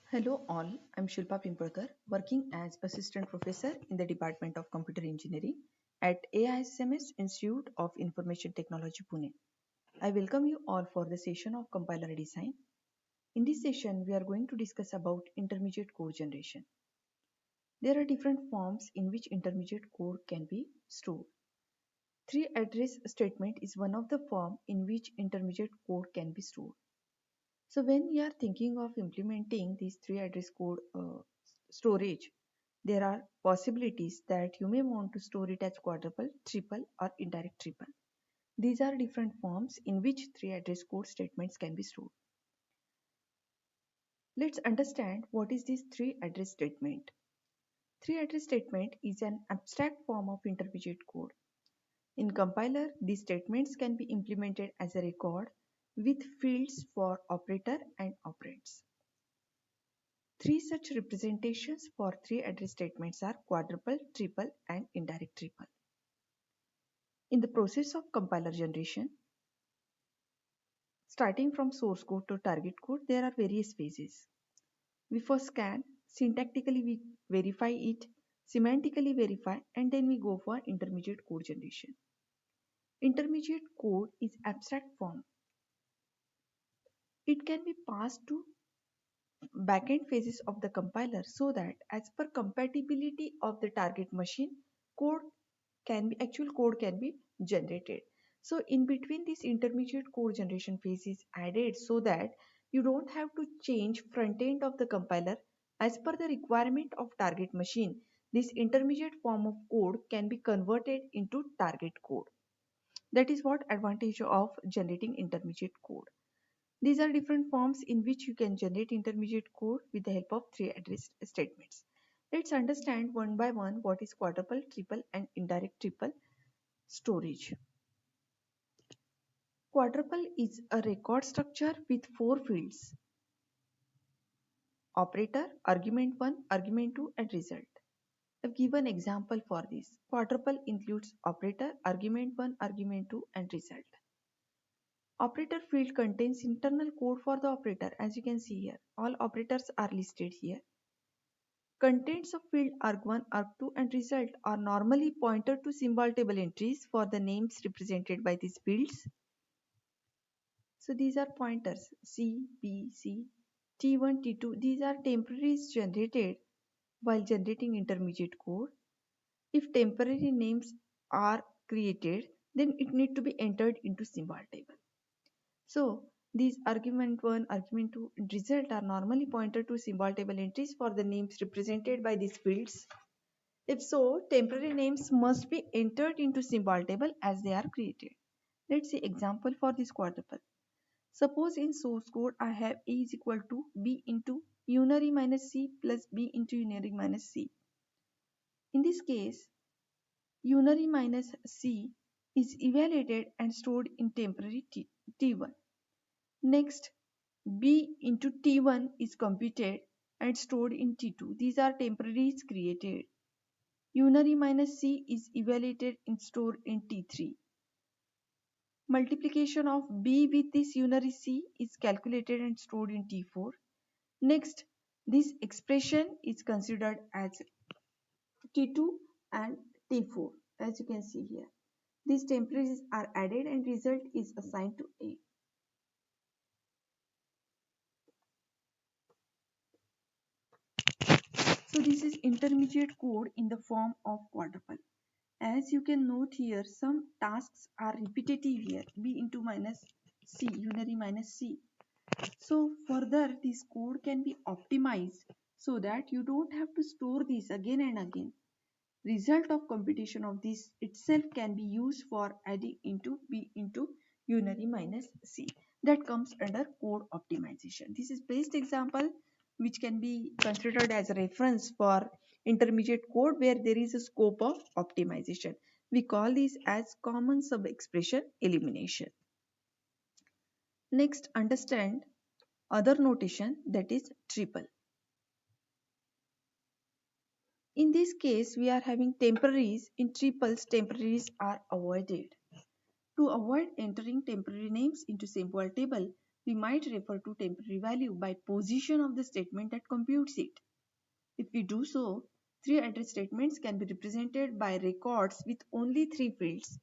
Hello all, I'm Shilpa Pimpurkar, working as Assistant Professor in the Department of Computer Engineering at AISMS Institute of Information Technology Pune. I welcome you all for the session of compiler design. In this session, we are going to discuss about intermediate code generation. There are different forms in which intermediate code can be stored. Three address statement is one of the form in which intermediate code can be stored. So when we are thinking of implementing these three address code storage, there are possibilities that you may want to store it as quadruple, triple, or indirect triple. These are different forms in which three address code statements can be stored. Let's understand what is this three address statement. Three address statement is an abstract form of intermediate code. In compiler, these statements can be implemented as a record with fields for operator and operands. Three such representations for three address statements are quadruple, triple, and indirect triple. In the process of compiler generation, starting from source code to target code, there are various phases. We first scan, syntactically we verify it, semantically verify, and then we go for intermediate code generation. Intermediate code is abstract form. It can be passed to backend phases of the compiler so that as per compatibility of the target machine, code actual code can be generated. So in between this intermediate code generation phase is added so that you don't have to change front end of the compiler as per the requirement of target machine. This intermediate form of code can be converted into target code. That is what advantage of generating intermediate code. These are different forms in which you can generate intermediate code with the help of three address statements. Let's understand one by one what is quadruple, triple, and indirect triple storage. Quadruple is a record structure with four fields: operator, argument 1, argument 2, and result. I've given example for this. Quadruple includes operator, argument 1, argument 2, and result. Operator field contains internal code for the operator, as you can see here. All operators are listed here. Contents of field arg1, arg2, and result are normally pointed to symbol table entries for the names represented by these fields. So these are pointers C, B, C, T1, T2. These are temporaries generated while generating intermediate code. If temporary names are created, then it need to be entered into symbol table. So these argument 1, argument 2, and result are normally pointed to symbol table entries for the names represented by these fields. If so, temporary names must be entered into symbol table as they are created. Let's see example for this quadruple. Suppose in source code I have A is equal to B into unary minus C plus B into unary minus C. In this case, unary minus C is evaluated and stored in temporary T1. Next, B into T1 is computed and stored in T2. These are temporaries created. Unary minus C is evaluated and stored in T3. Multiplication of B with this unary C is calculated and stored in T4. Next, this expression is considered as T2 and T4, as you can see here. These temporaries are added and result is assigned to A. So this is intermediate code in the form of quadruple. As you can note here, some tasks are repetitive here. B into minus C, unary minus C. So further, this code can be optimized so that you don't have to store this again and again. Result of computation of this itself can be used for adding into B into unary minus C. That comes under code optimization. This is best example which can be considered as a reference for intermediate code where there is a scope of optimization. We call this as common sub-expression elimination. Next, understand other notation, that is triple. In this case, we are having temporaries. In triples, temporaries are avoided. To avoid entering temporary names into symbol table, we might refer to temporary value by position of the statement that computes it. If we do so, three address statements can be represented by records with only three fields: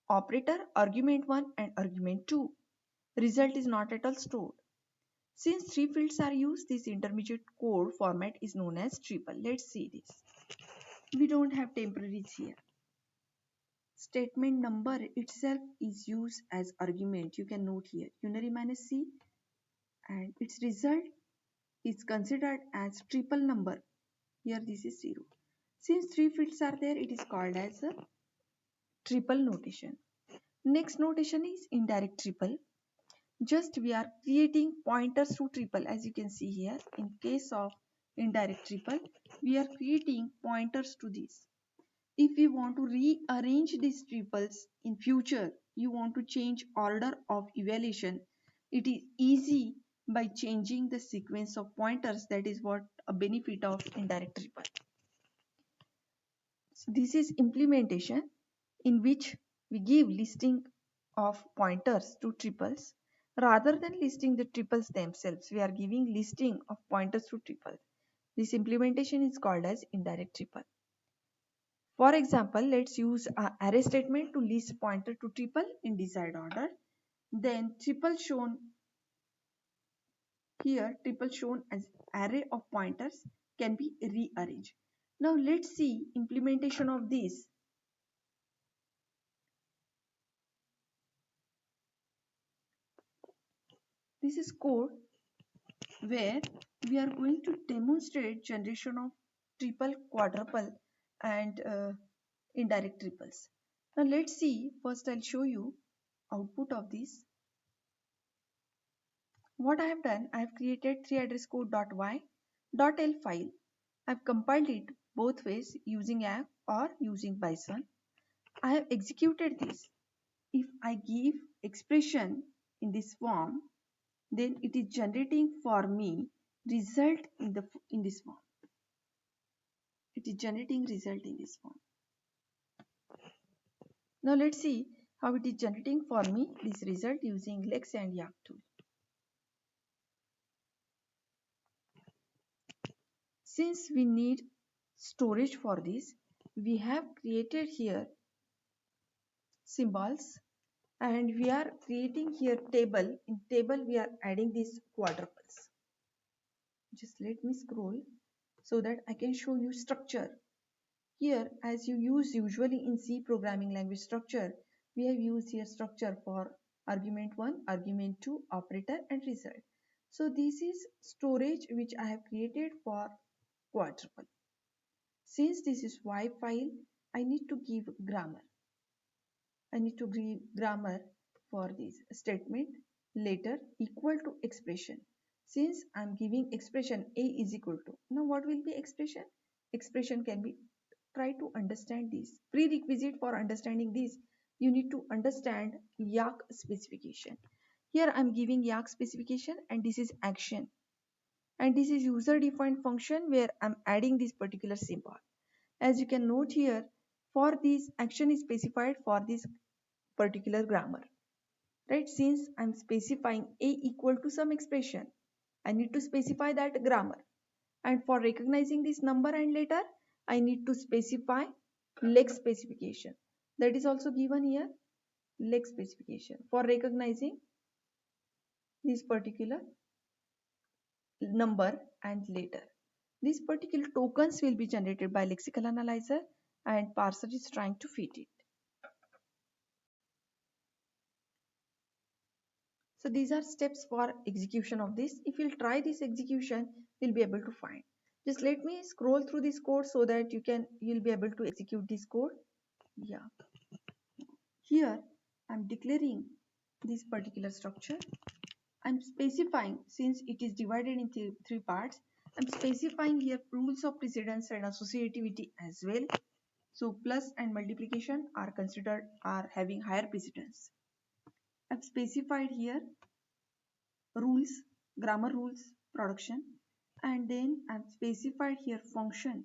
operator, argument 1 and argument 2. Result is not at all stored. Since three fields are used, this intermediate code format is known as triple. Let's see this. We don't have temporaries here. Statement number itself is used as argument. You can note here unary minus c, and its result is considered as triple number. Here this is 0. Since three fields are there, it is called as a triple notation. Next notation is indirect triple. Just we are creating pointers to triple, as you can see here. In case of indirect triple, we are creating pointers to this. If we want to rearrange these triples in future, you want to change order of evaluation, it is easy by changing the sequence of pointers. That is what a benefit of indirect triple. This is implementation in which we give listing of pointers to triples. Rather than listing the triples themselves, we are giving listing of pointers to triple. This implementation is called as indirect triple. For example, let's use an array statement to list pointer to triple in desired order. Then triple shown here, triple shown as array of pointers can be rearranged. Now let's see implementation of this. This is code where we are going to demonstrate generation of triple, quadruple and indirect triples. Now let's see, first I'll show you output of this. What I have done, I have created 3addresscode.y.l file. I have compiled it both ways using app or using Bison. I have executed this. If I give expression in this form, then it is generating for me result in this form. It is generating result in this form. Now let's see how it is generating for me this result using Lex and Yak tool. Since we need storage for this, we have created here symbols and we are creating here table. In table we are adding these quadruples. Just let me scroll so that I can show you structure. Here, as you use usually in C programming language structure, we have used here structure for argument 1, argument 2, operator and result. So this is storage which I have created for quadruple. Since this is Y file, I need to give grammar. I need to give grammar for this statement later equal to expression. Since I'm giving expression A is equal to, now what will be expression? Expression can be, try to understand this. Prerequisite for understanding this, you need to understand Yak specification. Here I'm giving Yak specification and this is action. And this is user defined function where I'm adding this particular symbol. As you can note here, for this action is specified for this particular grammar. Right? Since I'm specifying A equal to some expression, I need to specify that grammar. And for recognizing this number and letter, I need to specify Lex specification. That is also given here, Lex specification for recognizing this particular number and letter. These particular tokens will be generated by lexical analyzer and parser is trying to fit it. So these are steps for execution of this. If you'll try this execution, you'll be able to find. Just let me scroll through this code so that you'll be able to execute this code. Yeah. Here I'm declaring this particular structure. I'm specifying, since it is divided into three parts, I'm specifying here rules of precedence and associativity as well. So plus and multiplication are having higher precedence. I've specified here rules, grammar rules, production, and then I've specified here function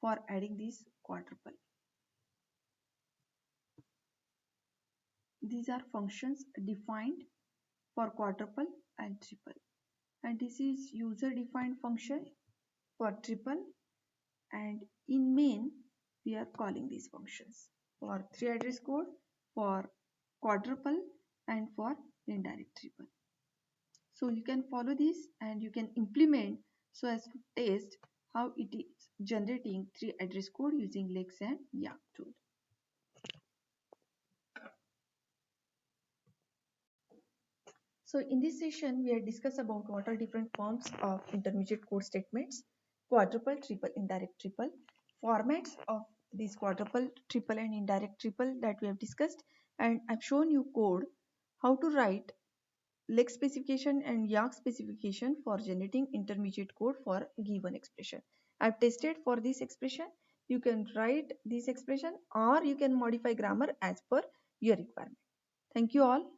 for adding this quadruple. These are functions defined for quadruple and triple. And this is user defined function for triple, and in main we are calling these functions for 3 address code, for quadruple, and for indirect triple. So you can follow this and you can implement so as to test how it is generating 3 address code using Lex and Yak tool. So in this session, we have discussed about what are different forms of intermediate code statements, quadruple, triple, indirect triple, formats of these quadruple, triple and indirect triple that we have discussed, and I've shown you code how to write Lex specification and Yak specification for generating intermediate code for given expression. I've tested for this expression. You can write this expression or you can modify grammar as per your requirement. Thank you all.